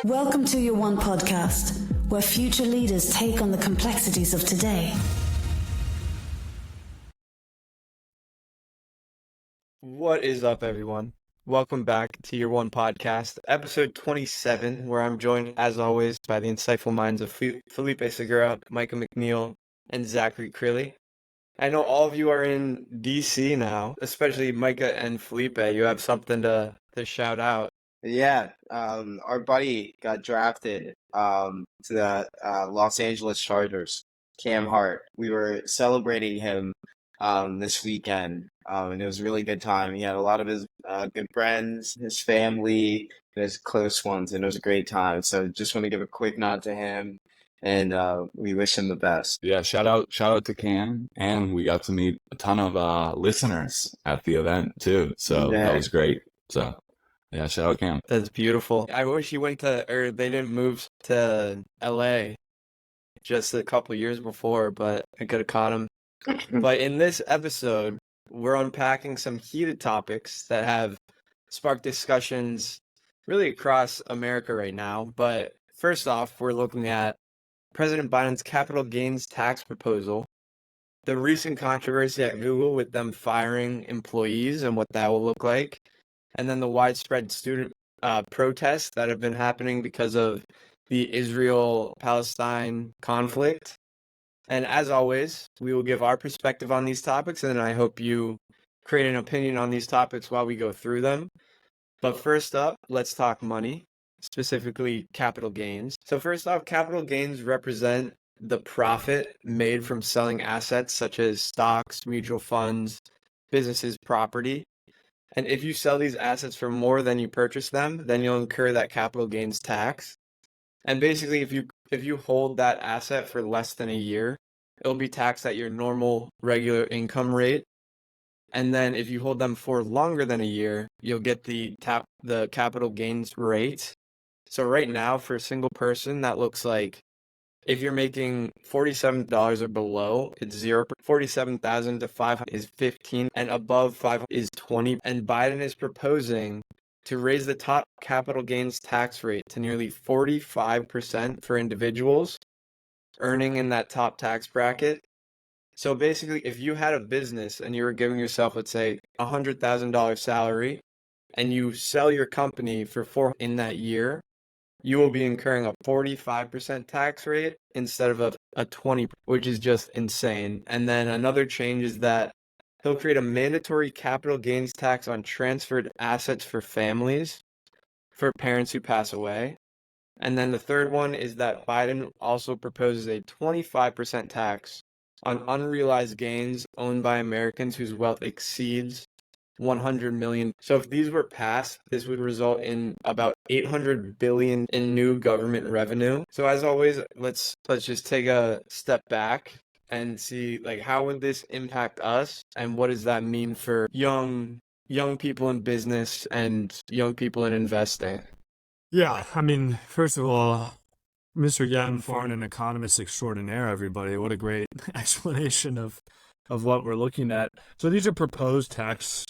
Welcome to Your One podcast, where future leaders take on the complexities of today. What is up, everyone? Welcome back to Your One podcast, episode 27, where I'm joined, as always, by the insightful minds of Felipe Segura, Micah McNeil, and Zachary Crilly. I know all of you are in DC now, especially Micah and Felipe. You have something to shout out. Yeah, our buddy got drafted to the Los Angeles Chargers, Cam Hart. We were celebrating him this weekend, and it was a really good time. He had a lot of his good friends, his family, and his close ones, and it was a great time. So just want to give a quick nod to him, and we wish him the best. Yeah, shout out to Cam, and we got to meet a ton of listeners at the event too. So that was great. So yeah, shout out Cam. That's beautiful. I wish he they didn't move to LA just a couple years before, but I could have caught him. But in this episode, we're unpacking some heated topics that have sparked discussions really across America right now. But first off, we're looking at President Biden's capital gains tax proposal, the recent controversy at Google with them firing employees and what that will look like, and then the widespread student protests that have been happening because of the Israel-Palestine conflict. And as always, we will give our perspective on these topics, and I hope you create an opinion on these topics while we go through them. But first up, let's talk money, specifically capital gains. So first off, capital gains represent the profit made from selling assets such as stocks, mutual funds, businesses, property. And if you sell these assets for more than you purchase them, then you'll incur that capital gains tax. And basically, if you hold that asset for less than a year, it'll be taxed at your normal regular income rate. And then if you hold them for longer than a year, you'll get the capital gains rate. So right now, for a single person, that looks like if you're making $47 or below, it's 0. 47,000 to 500 is 15, and above 5 is 20. And Biden is proposing to raise the top capital gains tax rate to nearly 45% for individuals earning in that top tax bracket. So basically, if you had a business and you were giving yourself, let's say, $100,000 salary, and you sell your company for $400,000 in that year, you will be incurring a 45% tax rate instead of a 20%, which is just insane. And then another change is that he'll create a mandatory capital gains tax on transferred assets for families, for parents who pass away. And then the third one is that Biden also proposes a 25% tax on unrealized gains owned by Americans whose wealth exceeds 100 million. So if these were passed, this would result in about 800 billion in new government revenue. So as always, let's just take a step back and see, like, how would this impact us, and what does that mean for young people in business and young people in investing? Yeah, I mean, first of all, Mr. Gavin Farn, an economist extraordinaire, everybody. What a great explanation of what we're looking at. So these are proposed tax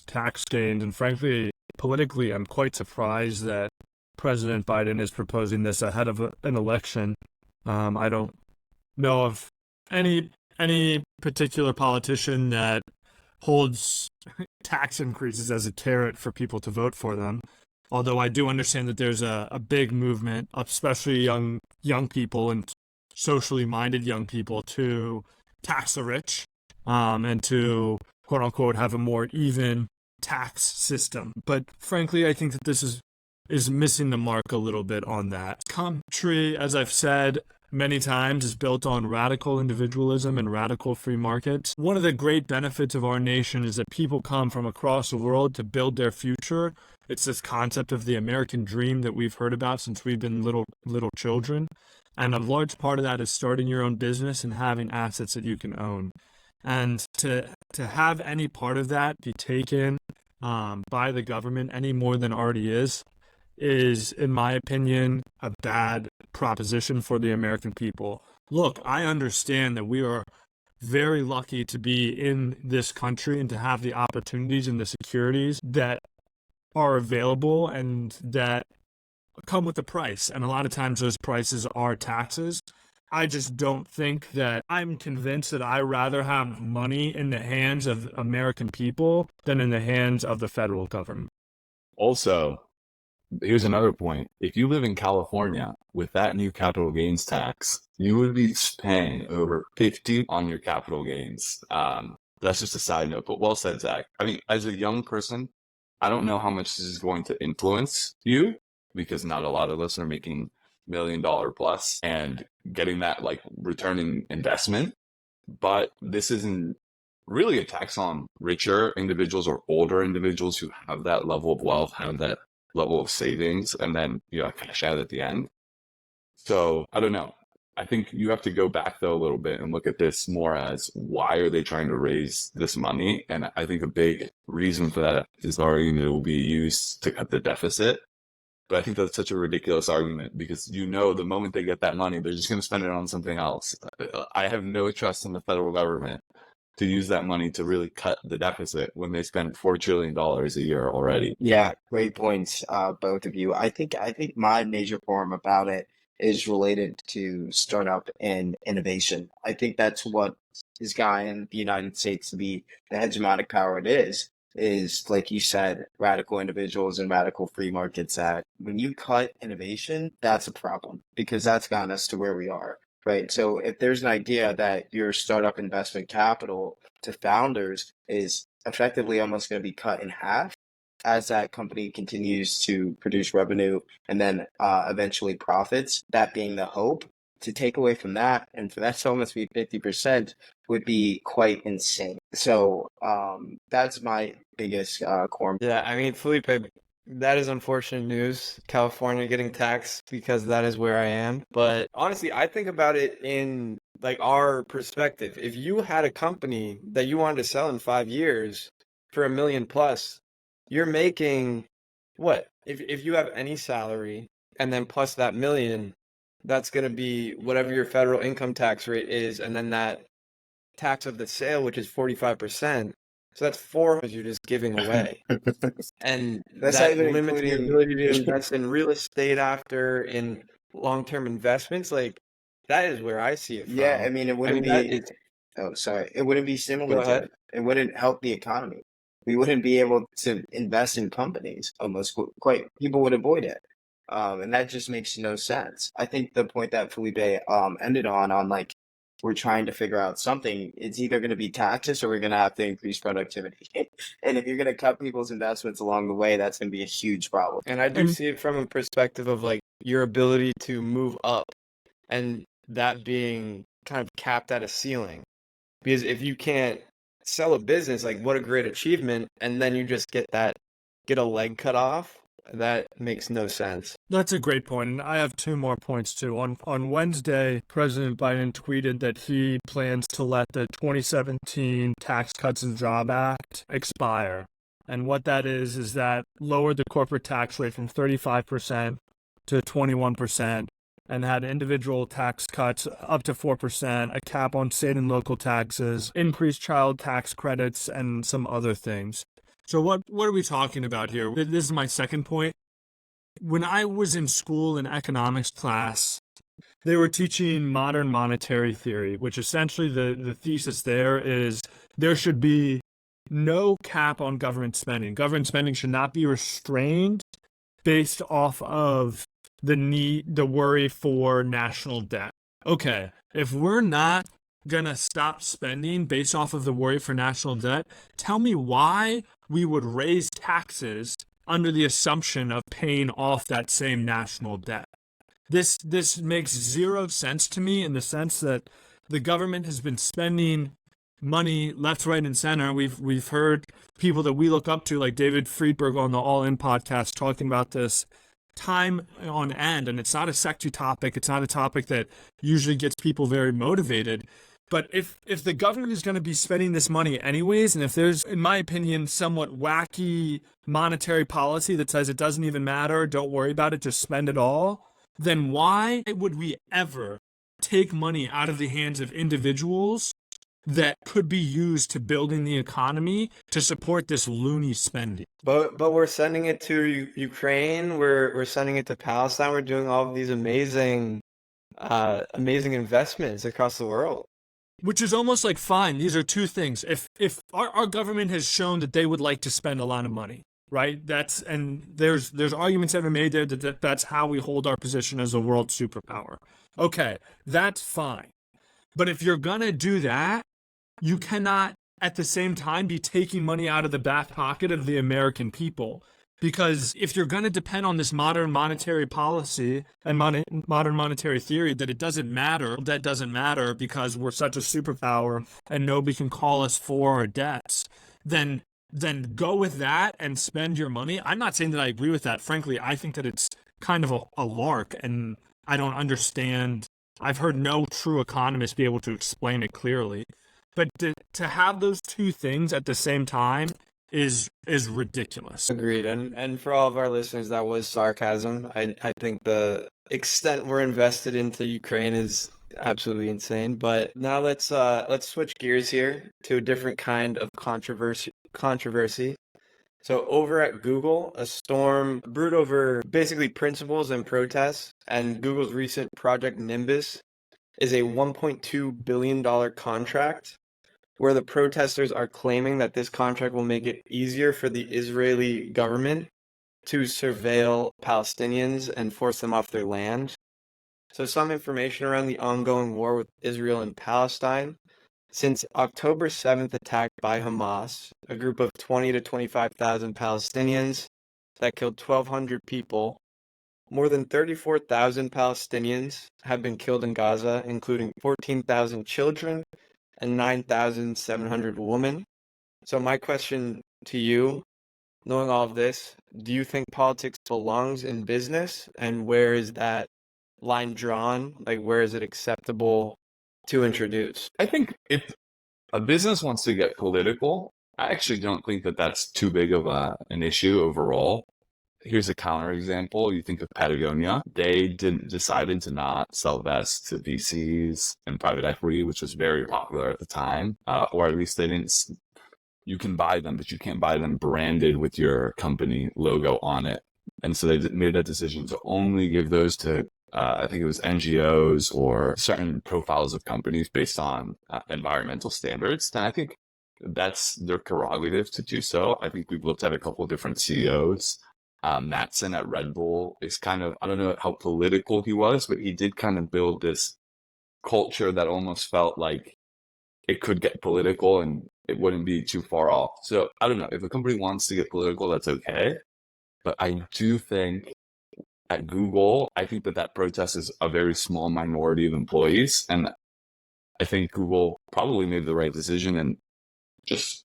gains, and frankly, politically, I'm quite surprised that President Biden is proposing this ahead of an election. I don't know of any particular politician that holds tax increases as a carrot for people to vote for them. Although I do understand that there's a big movement, especially young people and socially minded young people, to tax the rich, and to, quote unquote, have a more even tax system. But frankly, I think that this is missing the mark a little bit on that. Country, as I've said many times, is built on radical individualism and radical free markets. One of the great benefits of our nation is that people come from across the world to build their future. It's this concept of the American dream that we've heard about since we've been little children. And a large part of that is starting your own business and having assets that you can own. And to have any part of that be taken by the government any more than already is, in my opinion, a bad proposition for the American people. Look, I understand that we are very lucky to be in this country and to have the opportunities and the securities that are available and that come with a price, and a lot of times those prices are taxes. I just don't think that I'm convinced that I rather have money in the hands of American people than in the hands of the federal government. Also, here's another point. If you live in California with that new capital gains tax, you would be paying over 50 on your capital gains. That's just a side note, but well said, Zach. I mean, as a young person, I don't know how much this is going to influence you because not a lot of us are making $1 million plus and getting that like returning investment. But this isn't really a tax on richer individuals or older individuals who have that level of wealth, have that level of savings, and then cash out at the end. So I don't know. I think you have to go back though a little bit and look at this more as why are they trying to raise this money? And I think a big reason for that is the argument will be used to cut the deficit. But I think that's such a ridiculous argument because the moment they get that money, they're just going to spend it on something else. I have no trust in the federal government to use that money to really cut the deficit when they spend $4 trillion a year already. Yeah, great points, both of you. I think my major qualm about it is related to startup and innovation. I think that's what has gotten the United States to be the hegemonic power it is like you said, radical individuals and radical free markets that when you cut innovation, that's a problem because that's gotten us to where we are. Right. So if there's an idea that your startup investment capital to founders is effectively almost going to be cut in half as that company continues to produce revenue and then eventually profits, that being the hope, to take away from that and for that to almost be 50% would be quite insane. So that's my biggest core. Yeah, I mean, Felipe, that is unfortunate news. California getting taxed because that is where I am. But honestly, I think about it in like our perspective. If you had a company that you wanted to sell in 5 years for $1 million plus, you're making what? If you have any salary and then plus that $1 million, that's going to be whatever your federal income tax rate is, and then that tax of the sale, which is 45%. So that's $400 you're just giving away. And That's that not even limits your including ability to invest in real estate after in long-term investments. Like that is where I see it from. Yeah, I mean, it wouldn't that be. is, Oh, sorry. It wouldn't be go similar to ahead. it. It wouldn't help the economy. We wouldn't be able to invest in companies almost quite. People would avoid it. And that just makes no sense. I think the point that Felipe ended on like we're trying to figure out something, it's either going to be taxes or we're going to have to increase productivity. And if you're going to cut people's investments along the way, that's going to be a huge problem. And I do see it from a perspective of like your ability to move up and that being kind of capped at a ceiling. Because if you can't sell a business, like what a great achievement, and then you just get a leg cut off, that makes no sense. That's a great point, and I have 2 more points too. On Wednesday, President Biden tweeted that he plans to let the 2017 Tax Cuts and Jobs Act expire. And what that is that lowered the corporate tax rate from 35% to 21%, and had individual tax cuts up to 4%, a cap on state and local taxes, increased child tax credits, and some other things. So what are we talking about here? This is my second point. When I was in school in economics class, they were teaching modern monetary theory, which essentially the thesis there is there should be no cap on government spending. Government spending should not be restrained based off of the worry for national debt. Okay, if we're not gonna stop spending based off of the worry for national debt, tell me why we would raise taxes under the assumption of paying off that same national debt. This makes zero sense to me in the sense that the government has been spending money left, right, and center. We've heard people that we look up to, like David Friedberg on the All In podcast, talking about this time on end, and it's not a sexy topic. It's not a topic that usually gets people very motivated. But if the government is going to be spending this money anyways, and if there's, in my opinion, somewhat wacky monetary policy that says it doesn't even matter, don't worry about it, just spend it all, then why would we ever take money out of the hands of individuals that could be used to building the economy to support this loony spending. But we're sending it to Ukraine. We're sending it to Palestine. We're doing all of these amazing investments across the world. Which is almost like, fine, these are two things. If our government has shown that they would like to spend a lot of money, right? There's arguments that have been made there that that's how we hold our position as a world superpower. Okay, that's fine. But if you're gonna do that, you cannot at the same time be taking money out of the back pocket of the American people. Because if you're going to depend on this modern monetary policy and modern monetary theory that it doesn't matter, that doesn't matter because we're such a superpower and nobody can call us for our debts, then go with that and spend your money. I'm not saying that I agree with that. Frankly, I think that it's kind of a lark, and I don't understand. I've heard no true economist be able to explain it clearly. But to have those two things at the same time is ridiculous. Agreed. And for all of our listeners, that was sarcasm. I think the extent we're invested into Ukraine is absolutely insane. But now let's switch gears here to a different kind of controversy. So over at Google, a storm brewed over basically principles and protests, and Google's recent Project Nimbus is a $1.2 billion contract where the protesters are claiming that this contract will make it easier for the Israeli government to surveil Palestinians and force them off their land. So some information around the ongoing war with Israel and Palestine. Since October 7th attack by Hamas, a group of 20 to 25,000 Palestinians that killed 1,200 people, more than 34,000 Palestinians have been killed in Gaza, including 14,000 children and 9,700 women. So my question to you, knowing all of this, do you think politics belongs in business? And where is that line drawn? Like, where is it acceptable to introduce? I think if a business wants to get political, I actually don't think that that's too big of an issue overall. Here's a counterexample. You think of Patagonia. They decided to not sell vests to VCs and private equity, which was very popular at the time. Or at least they didn't. You can buy them, but you can't buy them branded with your company logo on it. And so they made that decision to only give those to, I think it was NGOs or certain profiles of companies based on environmental standards. And I think that's their prerogative to do so. I think we've looked at a couple of different CEOs. Mattson at Red Bull is kind of, I don't know how political he was, but he did kind of build this culture that almost felt like it could get political and it wouldn't be too far off. So I don't know, if a company wants to get political, that's okay. But I do think at Google, I think that protest is a very small minority of employees. And I think Google probably made the right decision and just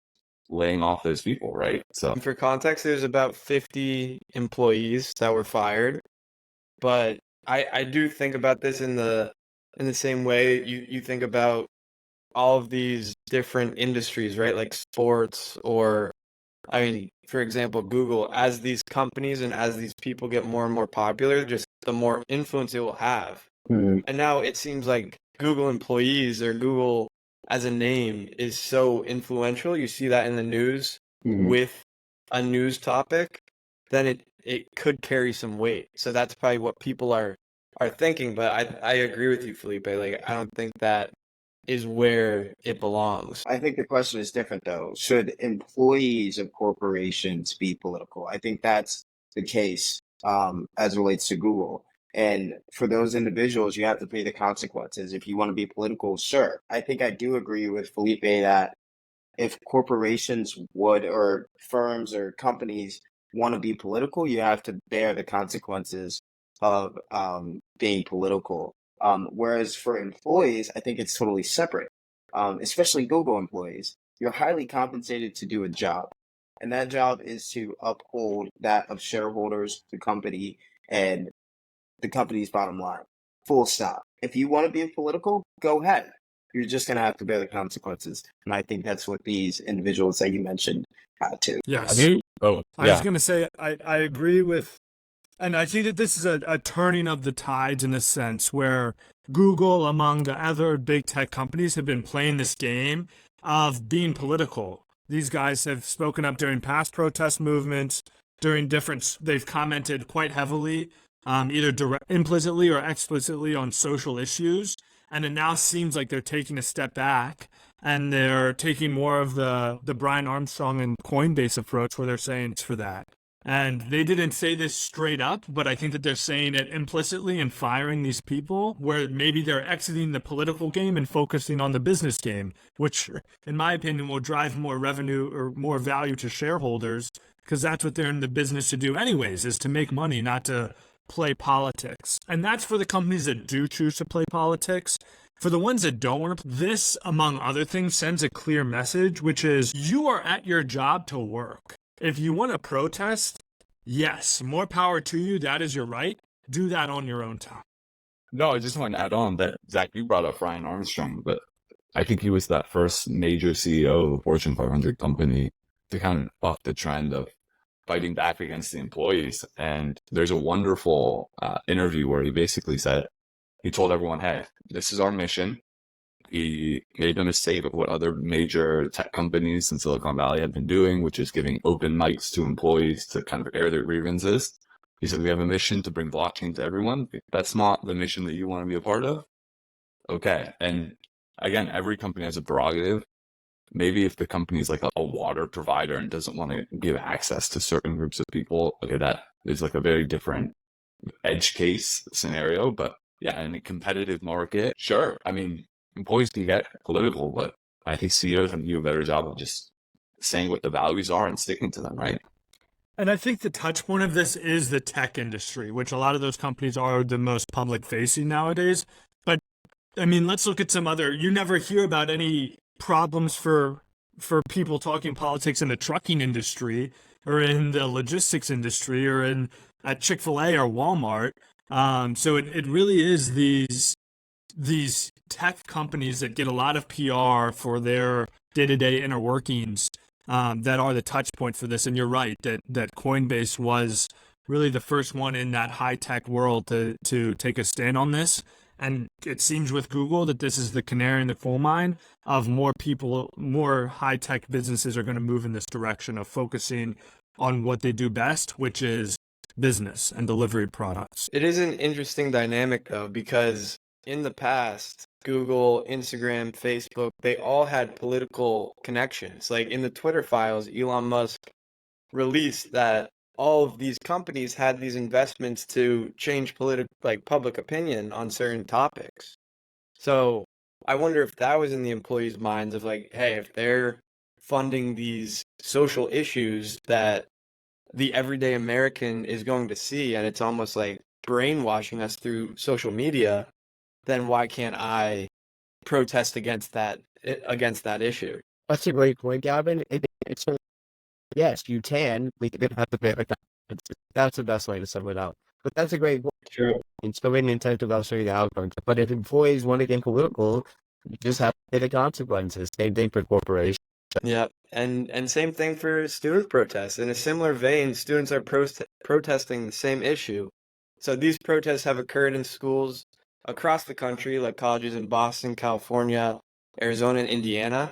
laying off those people, right? So for context, there's about 50 employees that were fired, but I do think about this in the same way you think about all of these different industries, right? Like sports, or I mean, for example, Google. As these companies and as these people get more and more popular, just the more influence it will have. Mm-hmm. And now it seems like Google employees or Google as a name is so influential. You see that in the news with a news topic, then it could carry some weight. So that's probably what people are thinking. But I agree with you, Felipe. Like, I don't think that is where it belongs. I think the question is different, though. Should employees of corporations be political? I think that's the case as relates to Google. And for those individuals, you have to pay the consequences. If you want to be political, sure. I think I do agree with Felipe that if corporations would, or firms or companies want to be political, you have to bear the consequences of being political. Whereas for employees, I think it's totally separate, especially Google employees. You're highly compensated to do a job. And that job is to uphold that of shareholders, the company, and the company's bottom line. Full stop. If you want to be political, go ahead. You're just going to have to bear the consequences. And I think that's what these individuals that you mentioned had to. Yes. I was going to say, I agree with And I think that this is a turning of the tides in a sense where Google, among the other big tech companies, have been playing this game of being political. These guys have spoken up during past protest movements, they've commented quite heavily, either implicitly or explicitly on social issues. And it now seems like they're taking a step back and they're taking more of the Brian Armstrong and Coinbase approach where they're saying it's for that. And they didn't say this straight up, but I think that they're saying it implicitly and firing these people where maybe they're exiting the political game and focusing on the business game, which in my opinion will drive more revenue or more value to shareholders because that's what they're in the business to do anyways, is to make money, not to play politics. And that's for the companies that do choose to play politics. For the ones that don't want to, this, among other things, sends a clear message, which is you are at your job to work. If you want to protest, yes, more power to you. That is your right. Do that on your own time. No, I just want to add on that, Zach, you brought up Brian Armstrong, but I think he was that first major CEO of a Fortune 500 company to kind of buck the trend of fighting back against the employees. And there's a wonderful interview where he basically said, he told everyone, hey, this is our mission. He made a mistake of what other major tech companies in Silicon Valley have been doing, which is giving open mics to employees to kind of air their grievances. He said, we have a mission to bring blockchain to everyone. If that's not the mission that you want to be a part of, okay. And again, every company has a prerogative. Maybe if the company is like a water provider and doesn't want to give access to certain groups of people, okay, that is like a very different edge case scenario. But yeah, in a competitive market, sure. I mean, employees can get political, but I think CEOs can do a better job of just saying what the values are and sticking to them, right? And I think the touch point of this is the tech industry, which a lot of those companies are the most public facing nowadays. But I mean, let's look at some other, you never hear about any problems for people talking politics in the trucking industry or in the logistics industry or at Chick-fil-A or Walmart. So it really is these tech companies that get a lot of PR for their day-to-day inner workings that are the touch point for this. And you're right that Coinbase was really the first one in that high-tech world to take a stand on this. And it seems with Google that this is the canary in the coal mine of more people, more high-tech businesses are going to move in this direction of focusing on what they do best, which is business and delivery products. It is an interesting dynamic, though, because in the past, Google, Instagram, Facebook, they all had political connections. Like in the Twitter files, Elon Musk released that all of these companies had these investments to change public opinion on certain topics. So I wonder if that was in the employees' minds of like, hey, if they're funding these social issues that the everyday American is going to see, and it's almost like brainwashing us through social media, then why can't I protest against that issue? That's a great point, Gavin. It's yes, you can. We can have to pay. That's the best way to sum it out. But that's a great point. True. It's the intent of us the outcomes. But if employees want to get political, you just have to pay the consequences. Same thing for corporations. Yeah, and same thing for student protests. In a similar vein, students are protesting the same issue. So these protests have occurred in schools across the country, like colleges in Boston, California, Arizona, and Indiana.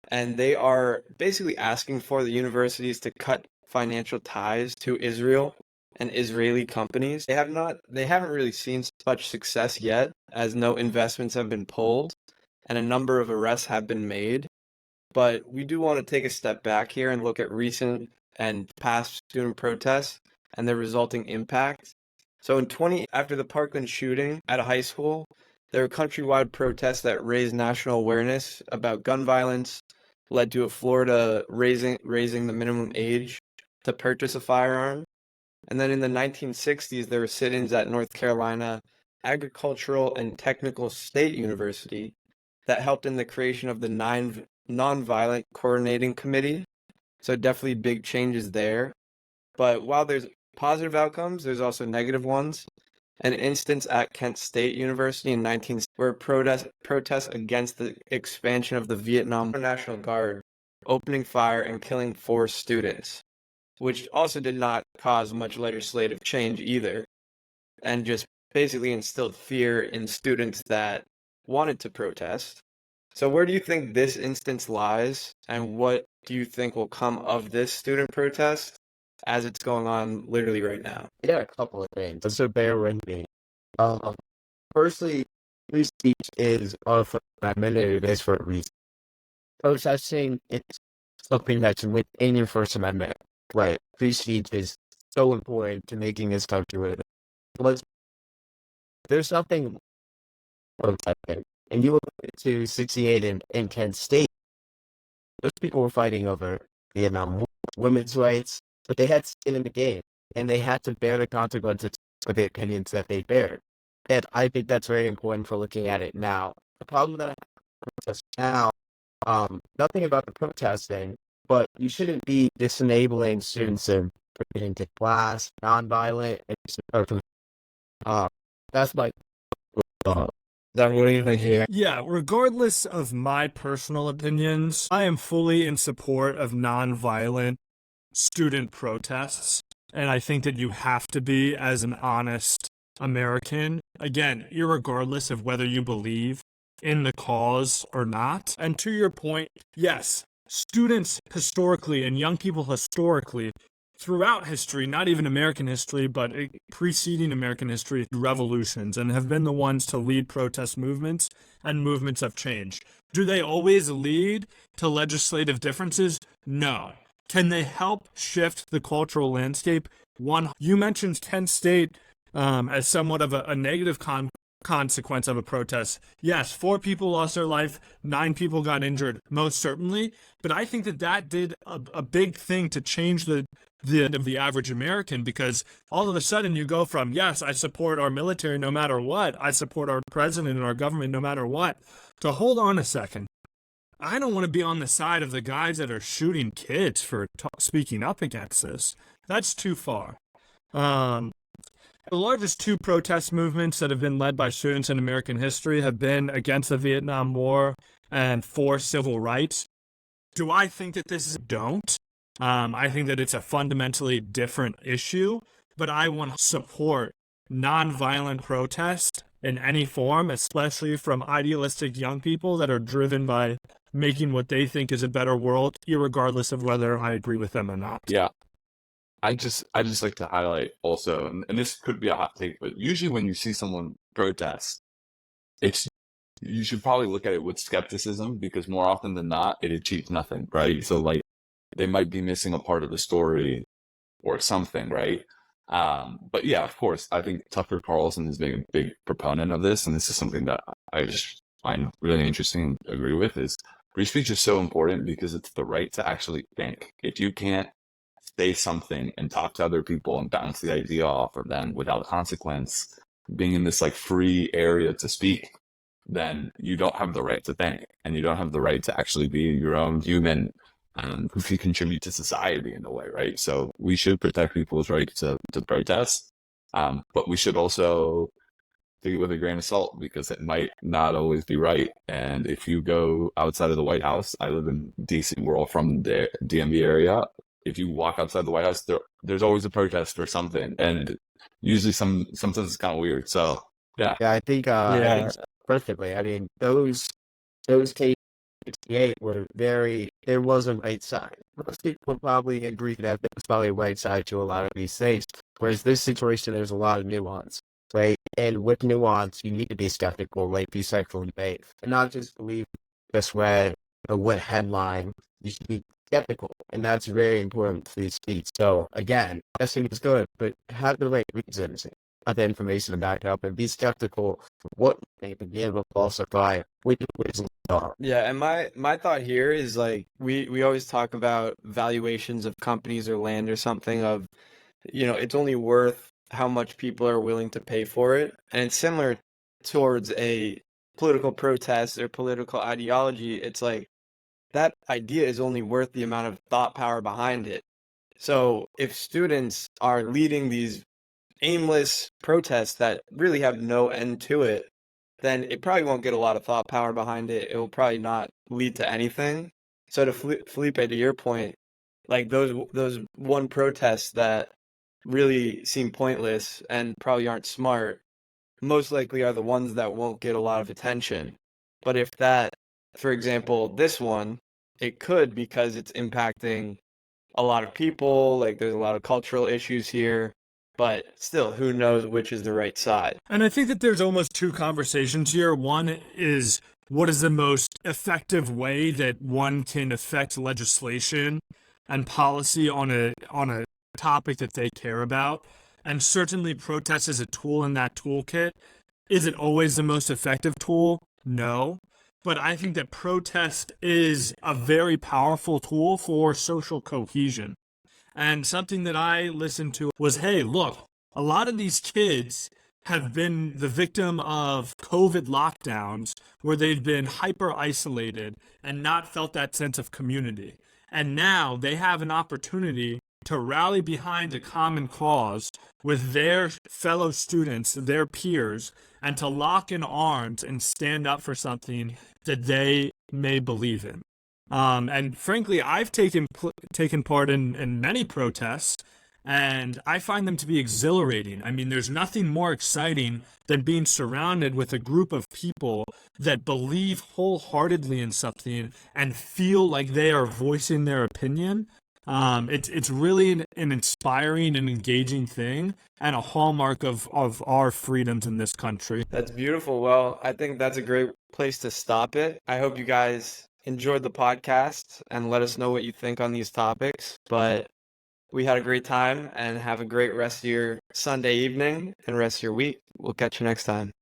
And they are basically asking for the universities to cut financial ties to Israel and Israeli companies. They haven't really seen such success yet, as no investments have been pulled and a number of arrests have been made. But we do want to take a step back here and look at recent and past student protests and their resulting impact. So after the Parkland shooting at a high school, there were countrywide protests that raised national awareness about gun violence, led to Florida raising the minimum age to purchase a firearm. And then in the 1960s, there were sit-ins at North Carolina Agricultural and Technical State University that helped in the creation of the Nonviolent Coordinating Committee. So definitely big changes there. But while there's positive outcomes, there's also negative ones. An instance at Kent State University in 1960 where protests against the expansion of the Vietnam National Guard opening fire and killing 4 students. which also did not cause much legislative change either, and just basically instilled fear in students that wanted to protest. So where do you think this instance lies, and what do you think will come of this student protest as it's going on literally right now? There are a couple of things. So bear with me. Um, Firstly, free speech is our First Amendment. It is for a reason. Protesting is something that's within your First Amendment. Right. Free speech is so important to making this country with it. There's something protesting. And you look to 68 in Kent State, those people were fighting over Vietnam War, women's rights, but they had skin in the game, and they had to bear the consequences for the opinions that they bear. And I think that's very important for looking at it now. The problem that I have with protest now, nothing about the protesting, but you shouldn't be disenabling students and getting to class, nonviolent, and that's my thought. Then what do you think here? Yeah, regardless of my personal opinions, I am fully in support of nonviolent student protests. And I think that you have to be as an honest American, again, irregardless of whether you believe in the cause or not. And to your point, yes, students historically and young people historically throughout history, not even American history, but preceding American history, revolutions, and have been the ones to lead protest movements and movements of change. Do they always lead to legislative differences? No. Can they help shift the cultural landscape? One, you mentioned Kent State as somewhat of a negative consequence of a protest. Yes, 4 people lost their life, 9 people got injured, most certainly. But I think that did a big thing to change the end of the average American, because all of a sudden you go from, yes, I support our military no matter what, I support our president and our government no matter what, to hold on a second. I don't want to be on the side of the guys that are shooting kids for speaking up against this. That's too far. The largest 2 protest movements that have been led by students in American history have been against the Vietnam War and for civil rights. Do I think that this is don't? I think that it's a fundamentally different issue, but I want to support nonviolent protest in any form, especially from idealistic young people that are driven by making what they think is a better world, irregardless of whether I agree with them or not. Yeah. I just like to highlight also, and this could be a hot take, but usually when you see someone protest, you should probably look at it with skepticism, because more often than not, it achieves nothing, right? So like, they might be missing a part of the story or something, right? But yeah, of course, I think Tucker Carlson has been a big proponent of this, and this is something that I just find really interesting and agree with, is free speech is so important because it's the right to actually think. If you can't say something and talk to other people and bounce the idea off of them without consequence, being in this like free area to speak, then you don't have the right to think, and you don't have the right to actually be your own human who can contribute to society in a way, right? So we should protect people's right to protest, but we should also take it with a grain of salt, because it might not always be right. And if you go outside of the White House, I live in DC, we're all from the DMV area. If you walk outside the White House, there's always a protest or something, and usually sometimes it's kind of weird. So yeah, Yeah, I think perfectly. I mean, those cases 68 were there was a right side. Most people probably agree that there was probably a right side to a lot of these things. Whereas this situation, there's a lot of nuance, right? And with nuance, you need to be skeptical, like be skeptical debate, and not just believe just read or what headline. You should be skeptical, and that's very important for these speech. So again, testing is good, but have the right reasons, have the information to back up, and be skeptical of what they begin with falsify, which are. Yeah, and my thought here is like we always talk about valuations of companies or land or something of, it's only worth how much people are willing to pay for it. And it's similar towards a political protest or political ideology. It's like that idea is only worth the amount of thought power behind it. So if students are leading these aimless protests that really have no end to it, then it probably won't get a lot of thought power behind it. It will probably not lead to anything. So to Felipe, to your point, Like those one protests that really seem pointless and probably aren't smart, most likely are the ones that won't get a lot of attention. But if that, for example, this one, it could because it's impacting a lot of people, like there's a lot of cultural issues here, but still, who knows which is the right side. And I think that there's almost two conversations here. One is what is the most effective way that one can affect legislation and policy on a topic that they care about. And certainly protest is a tool in that toolkit. Is it always the most effective tool? No. But I think that protest is a very powerful tool for social cohesion. And something that I listened to was, hey, look, a lot of these kids have been the victim of COVID lockdowns where they've been hyper isolated and not felt that sense of community. And now they have an opportunity to rally behind a common cause with their fellow students, their peers, and to lock in arms and stand up for something that they may believe in. And frankly, I've taken part in many protests, and I find them to be exhilarating. I mean, there's nothing more exciting than being surrounded with a group of people that believe wholeheartedly in something and feel like they are voicing their opinion. It's really an inspiring and engaging thing and a hallmark of our freedoms in this country. That's beautiful. Well, I think that's a great place to stop it. I hope you guys enjoyed the podcast and let us know what you think on these topics. But we had a great time, and have a great rest of your Sunday evening and rest of your week. We'll catch you next time.